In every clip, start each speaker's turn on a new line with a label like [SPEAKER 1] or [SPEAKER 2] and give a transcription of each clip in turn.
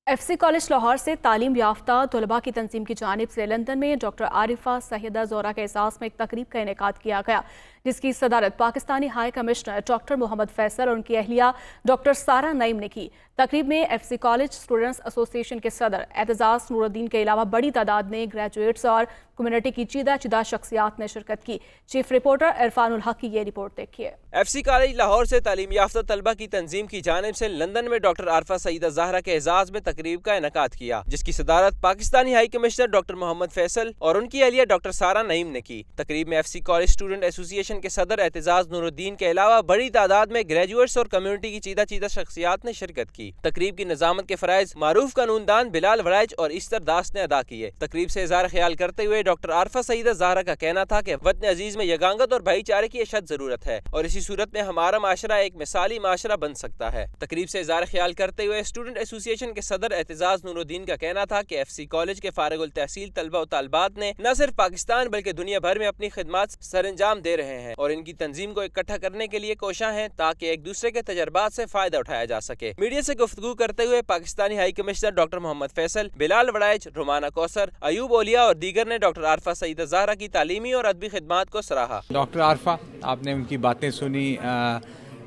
[SPEAKER 1] FC college Lahore से तालीम याफ्ता तलबा की तंजीम की जानिब से लंदन में डॉक्टर आरिफा सैयदा ज़ोहरा के एजाज़ में एक तकरीब का इनेकाद किया गया, जिसकी सदारत Pakistani high commissioner doctor Mohammad Faisal और उनकी अहलिया डॉक्टर सारा नईम ने की। तकरीब में FC कॉलेज स्टूडेंट्स एसोसिएशन के सदर एतजाज़ नूरुद्दीन के अलावा बड़ी तादाद में ग्रेजुएट्स और कम्युनिटी की चीदा शख्सियात ने शिरकत की। चीफ रिपोर्टर इरफानुल हक की ये रिपोर्ट देखिए।
[SPEAKER 2] FC कॉलेज लाहौर से तालीम याफ्ता तलबा की तंजीम की जानिब से लंदन में डॉक्टर आरिफा सैयदा ज़ोहरा के एजाज़ में तकरीब का इनेकाद किया, जिसकी सदारत Pakistani high commissioner doctor Mohammad Faisal और उनकी अहलिया डॉक्टर सारा नईम ने की। तकरीब में FC कॉलेज स्टूडेंट एसोसिएशन के सदर एतजाज़ नूरुद्दीन के अलावा बड़ी तादाद में ग्रेजुएट्स और कम्युनिटी की चीदा शख्सियात ने शिरकत की। तकरीब की निजामत के फराइज मारूफ कानूनदान बिलाल वड़ाइच और इस्तर दास ने अदा किए। तकरीब से इज़हार ख्याल करते हुए डॉक्टर आरिफा सैयदा ज़ोहरा का कहना था कि वतन अजीज में यगांगत और भाईचारे की अशद जरूरत है और इसी सूरत में हमारा माशरा एक मिसाली माशरा बन सकता है। तकरीब से इज़हार ख्याल करते हुए स्टूडेंट एसोसिएशन के सदर एतजाज़ नूरुद्दीन का कहना था कि FC कॉलेज के फारिगुल तहसील तलबा और तालबात ने न सिर्फ पाकिस्तान बल्कि दुनिया भर में अपनी खिदमत सरअंजाम दे रहे हैं और इनकी तंजीम को इकट्ठा करने के लिए कोशां हैं ताकि एक दूसरे के तजर्बात से फायदा उठाया जा सके। मीडिया से गुफ्तगू करते हुए Pakistani high commissioner doctor Mohammad Faisal, Bilal Waraich, Rumana Kausar, Ayub Aulia और दीगर ने डॉक्टर आरिफा सैयदा ज़ोहरा की तालीमी और अदबी खिदमात को सराहा।
[SPEAKER 3] डॉक्टर आरिफा, आपने उनकी बातें सुनी।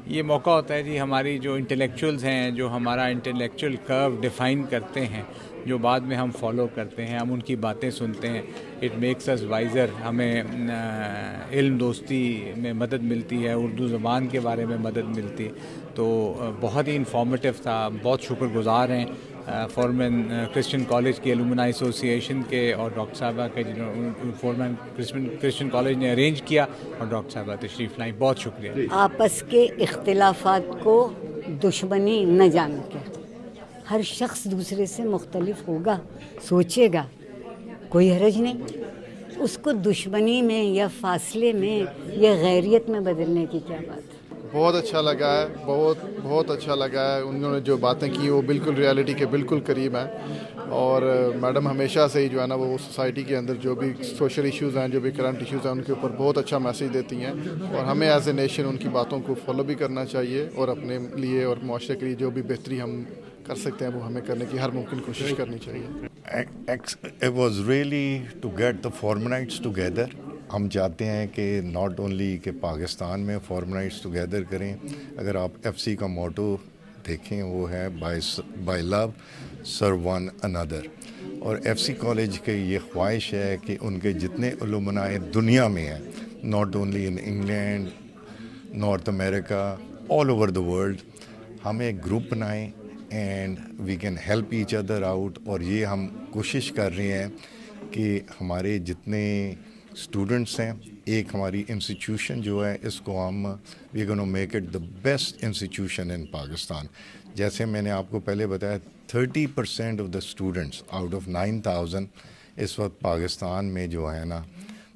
[SPEAKER 3] ये मौका होता है जी, हमारी जो इंटेलेक्चुअल्स हैं, जो हमारा इंटेलेक्चुअल कर्व डिफ़ाइन करते हैं, जो बाद में हम फॉलो करते हैं, हम उनकी बातें सुनते हैं। इट मेक्स अस वाइज़र, हमें इल्म दोस्ती में मदद मिलती है, उर्दू ज़बान के बारे में मदद मिलती है। तो बहुत ही इंफॉर्मेटिव था। बहुत शुक्रगुज़ार हैं फॉरमैन क्रिश्चियन कॉलेज के एलुमनाई एसोसिएशन के और डॉक्टर साहबा के, जिन्होंने फॉरमैन क्रिश्चियन कॉलेज ने अरेंज किया और डॉक्टर साहबा तशरीफ़ लाई। बहुत शुक्रिया।
[SPEAKER 4] आपस के इख्तिलाफात को दुश्मनी न जान के, हर शख्स दूसरे से मुख्तलिफ होगा, सोचेगा, कोई हरज नहीं। उसको दुश्मनी में या फासले में या गैरियत में बदलने की क्या बात है।
[SPEAKER 5] बहुत अच्छा लगा है, बहुत अच्छा लगा है। उन्होंने जो बातें की वो बिल्कुल रियलिटी के बिल्कुल करीब हैं और मैडम हमेशा से ही जो है ना वो सोसाइटी के अंदर जो भी सोशल इश्यूज़ हैं, जो भी करंट इश्यूज़ हैं, उनके ऊपर बहुत अच्छा मैसेज देती हैं और हमें एज ए नेशन उनकी बातों को फॉलो भी करना चाहिए और अपने लिए और मुआशरे के लिए जो भी बेहतरी हम कर सकते हैं वो हमें करने की हर मुमकिन कोशिश करनी चाहिए।
[SPEAKER 6] It was really to get the Formanites together. हम चाहते हैं कि नॉट ओनली कि पाकिस्तान में फॉर्मनाइट्स टुगेदर करें। अगर आप FC का मोटो देखें वो है बाय लव सर्व वन अनदर, और FC कॉलेज की ये ख्वाहिश है कि उनके जितने उलुमनाए दुनिया में हैं, not only in England, North America, all over the world, हम एक ग्रुप बनाएं and we can help each other out. और ये हम कोशिश कर रहे हैं कि हमारे जितने स्टूडेंट्स हैं, एक हमारी इंस्टीट्यूशन जो है इसको हम we gonna make it the best institution in Pakistan. जैसे मैंने आपको पहले बताया 30% of the students out of 9000 इस वक्त पाकिस्तान में जो है ना,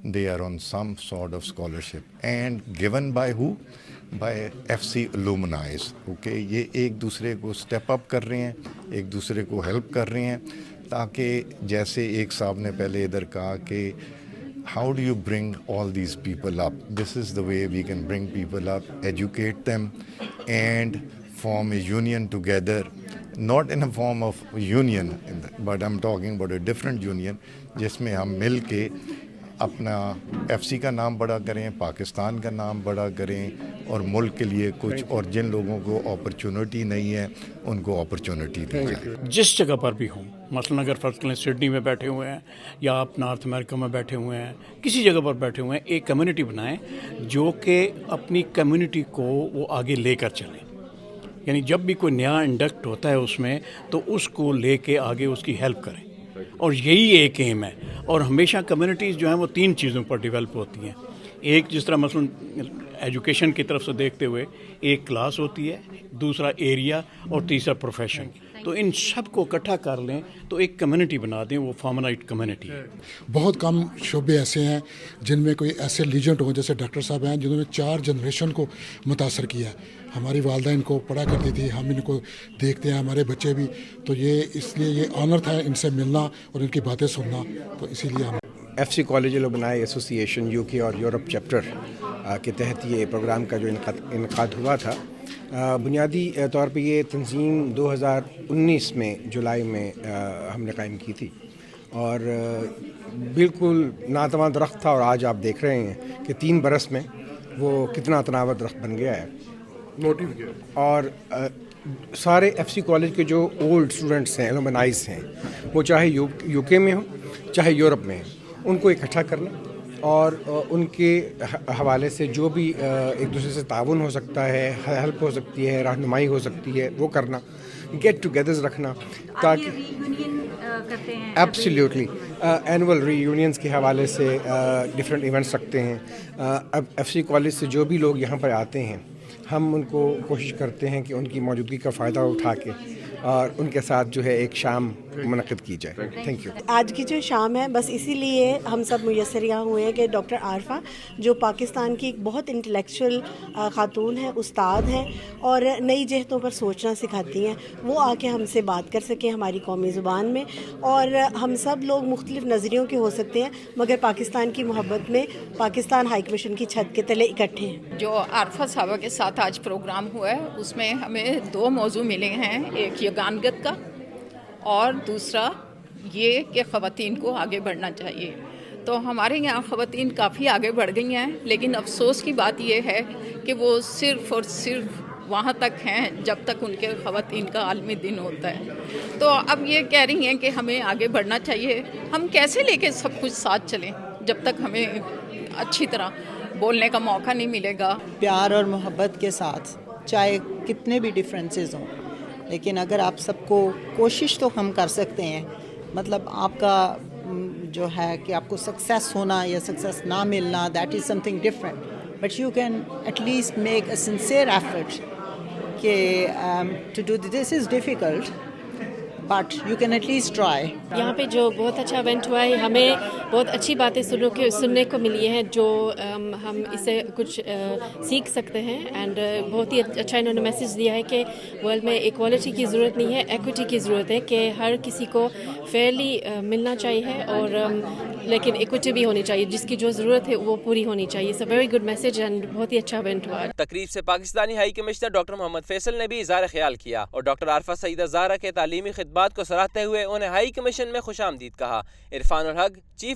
[SPEAKER 6] they are on some sort of scholarship and given by who, by FC alumnis. Okay, ये एक दूसरे को स्टेप अप कर रहे हैं, एक दूसरे को हेल्प कर रहे हैं, ताकि जैसे एक साहब ने पहले इधर कहा कि how do you bring all these people up? This is the way we can bring people up, educate them and form a union together, not in a form of union, but I'm talking about a different union जिसमें हम मिल के अपना FC का नाम बड़ा करें, पाकिस्तान का नाम बड़ा करें और मुल्क के लिए कुछ, और जिन लोगों को अपॉर्चुनिटी नहीं है उनको अपॉर्चुनिटी दी जाए।
[SPEAKER 7] जिस जगह पर भी हों, मसलन अगर फ़र्ज़ करें सिडनी में बैठे हुए हैं या आप नॉर्थ अमेरिका में बैठे हुए हैं, किसी जगह पर बैठे हुए हैं, एक कम्युनिटी बनाएं जो कि अपनी कम्युनिटी को वो आगे लेकर चलें। यानी जब भी कोई नया इंडक्ट होता है उसमें, तो उसको लेके आगे उसकी हेल्प करें, और यही एक एम है। और हमेशा कम्युनिटीज़ जो हैं वो 3 चीज़ों पर डेवलप होती हैं। एक, जिस तरह मसलन एजुकेशन की तरफ से देखते हुए, एक क्लास होती है, दूसरा एरिया और तीसरा प्रोफेशन। तो इन सब को इकट्ठा कर लें तो एक कम्युनिटी बना दें, वो फॉर्मनाइट कम्युनिटी है।
[SPEAKER 8] बहुत कम शोबे ऐसे हैं जिनमें कोई ऐसे लीजेंड हो, जैसे डॉक्टर साहब हैं जिन्होंने 4 जनरेशन को मुतासर किया है। हमारी वालदा इनको पढ़ा करती थी, हम इनको देखते हैं, हमारे बच्चे भी। तो ये इसलिए ये ऑनर था इनसे मिलना और इनकी बातें सुनना, तो इसीलिए हम
[SPEAKER 9] FC college alumni association UK और यूरोप चैप्टर کے تحت یہ پروگرام کا جو انعقاد ہوا تھا. بنیادی طور پہ یہ تنظیم 2019 میں جولائی میں ہم نے قائم کی تھی اور بالکل ناتواں درخت تھا اور آج آپ دیکھ رہے ہیں کہ 3 برس میں وہ کتنا تناور درخت بن گیا ہے. اور سارے ایف سی کالج کے جو اولڈ اسٹوڈنٹس ہیں ایلومنائز ہیں وہ چاہے یو کے میں ہوں چاہے یورپ میں ہیں ان کو اکٹھا کرنا اور ان کے حوالے سے جو بھی ایک دوسرے سے تعاون ہو سکتا ہے ہیلپ ہو سکتی ہے رہنمائی ہو سکتی ہے وہ کرنا گیٹ ٹوگیدرز رکھنا تاکہ ایبسلیوٹلی اینول ری یونینس کے حوالے سے ڈفرینٹ ایونٹس رکھتے ہیں. ایف سی کالج سے جو بھی لوگ یہاں پر آتے ہیں ہم ان کو کوشش کرتے ہیں کہ ان کی موجودگی کا فائدہ اٹھا کے اور ان کے ساتھ جو ہے ایک شام منعقد کی جائے. Thank you.
[SPEAKER 10] آج کی جو شام ہے بس اسی لیے ہم سب میسر یہاں ہوئے ہیں کہ ڈاکٹر عارفہ جو پاکستان کی ایک بہت انٹلیکچوئل خاتون ہیں استاد ہیں اور نئی جہتوں پر سوچنا سکھاتی ہیں وہ آ کے ہم سے بات کر سکیں ہماری قومی زبان میں. اور ہم سب لوگ مختلف نظریوں کے ہو سکتے ہیں مگر پاکستان کی محبت میں پاکستان ہائی کمیشن کی چھت کے تلے اکٹھے ہیں.
[SPEAKER 11] جو عارفہ صاحبہ کے ساتھ آج پروگرام ہوا ہے اس میں ہمیں 2 موضوع ملے ہیں. ایک یگانگت کا اور دوسرا یہ کہ خواتین کو آگے بڑھنا چاہیے. تو ہمارے یہاں خواتین کافی آگے بڑھ گئی ہیں لیکن افسوس کی بات یہ ہے کہ وہ صرف اور صرف وہاں تک ہیں جب تک ان کے خواتین کا عالمی دن ہوتا ہے. تو اب یہ کہہ رہی ہیں کہ ہمیں آگے بڑھنا چاہیے. ہم کیسے لے کے سب کچھ ساتھ چلیں جب تک ہمیں اچھی طرح بولنے کا موقع نہیں ملے گا.
[SPEAKER 12] پیار اور محبت کے ساتھ چاہے کتنے بھی ڈفرینسز ہوں لیکن اگر آپ سب کو کوشش تو ہم کر سکتے ہیں. مطلب آپ کا جو ہے کہ آپ کو سکسیس ہونا یا سکسیس نہ ملنا that is something different but you can at least make a sincere effort کہ to do this is difficult but you can at least try.
[SPEAKER 13] یہاں پہ جو بہت اچھا ایونٹ ہوا ہے ہمیں بہت اچھی باتیں سننے کو ملی ہیں جو ہم اس سے کچھ سیکھ سکتے ہیں. اینڈ بہت ہی اچھا انہوں نے میسیج دیا ہے کہ ورلڈ میں ایکوالٹی کی ضرورت نہیں ہے ایکوٹی کی ضرورت ہے کہ ہر کسی کو فیئرلی ملنا چاہیے اور لیکن ایکوٹی بھی ہونی چاہیے جس کی جو ضرورت ہے وہ پوری ہونی چاہیے. It's a very good message and بہت ہی اچھا ایونٹ ہوا.
[SPEAKER 2] تقریب سے Pakistani high commissioner doctor Mohammad Faisal نے بھی اظہار خیال کیا اور ڈاکٹر عارفہ سیدہ زہرا کے تعلیمی خدمات کو سراہتے ہوئے انہیں ہائی کمیشن میں خوش آمدید کہا. عرفان الحق چیف